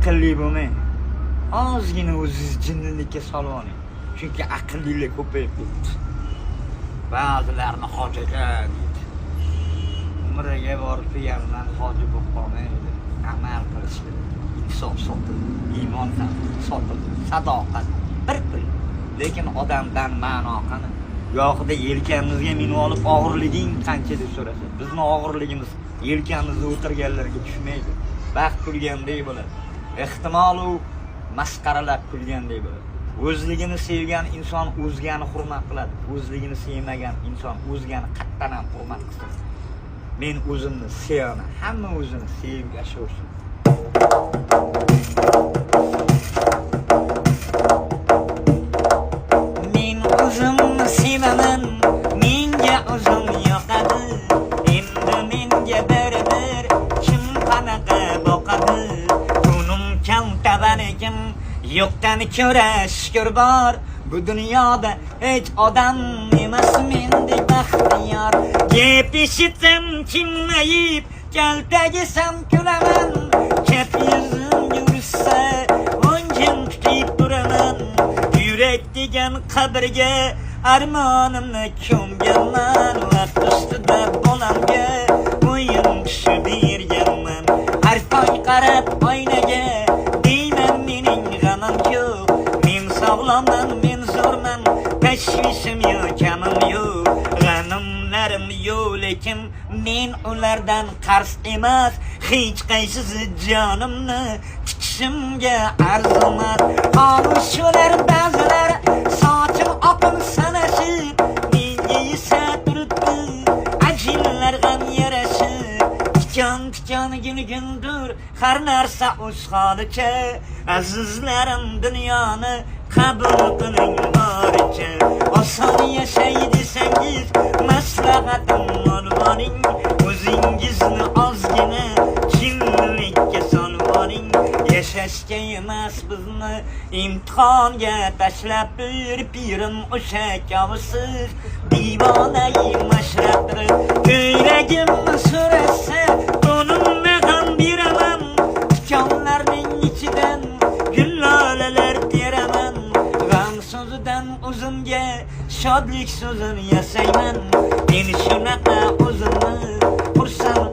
aqlli bo'lmang. Ozgina o'zingiz jinnilikka solib oling. Chunki aqllilar ko'payib ketdi. Ba'zilarni hojiga deydi. Umraga borib kelganman, hoji bo'lib qolmaydi. Amal qilish kerak. Insof sotildi, iymon sotildi, sadoqat bir pul. Lekin odamdan ma'no qani? Yo'qda yelkamizga minib olib og'irliging qancha deb so'rasa, bizni og'irligimiz yelkamizda o'tirganlarga tushmaydi. Baxt kulgandek bo'ladi. Ehtimol u masqaralab kulgandek bo'ladi. O'zligini sevgan inson o'zgani hurmat qiladi. O'zligini sevmagan inson o'zgani qattan ham hurmat qiladi. Men o'zimni sevaman. Hamma o'zini sevib yashaysin. Men o'zimni sevaman. Menga o'zim yoqadi. Endi menga bir kim qanaqa boqadi? Kunum kam tabanikim yo'qdan ko'ra shukr bor. Bu dunyoda hech odam emas mendek baxtiyor. Gap eshitsam kimmayib, kaltagisam kulaman. Kep yuzim yursa, o'ngim tutib turaman. Yurak degan qabrga armonimni ko'mganman. Vaqt ustida bolamga o'yin tushib berganman. Har tong qarab oynaga deyman mening g'amim yo'q. Men sog'lomman, men zo'rman, tashvishim yo'q, kamim yo'q. G'animlarim yo'q, lekin men ulardan qarz emas. Hech qaysisi jonimni tikishimga arzimas. Xomushlar ba'zilar sochim oqim sanashib, menga esa turibdi ajinlar g'am yarashib. Tikan gundur har narsa o'z holicha. Azizlarim, dunyoni qabul qiling boricha. Oson yashay desangiz maslahatim olvoring. O'zingizni ozgina jinnilikka solib oling. Yashashga emas bizni imtihonga tashlab pirim o'sha kabusiz divonai mashrabdir. Ko'ylagimni so'rasa qo'nimni ham beraman. Tikonlarning ichidan gullolalar teraman. G'am so'zidan o'zimga shodlik so'zini yasayman. Men shunaqa o'zimni xursand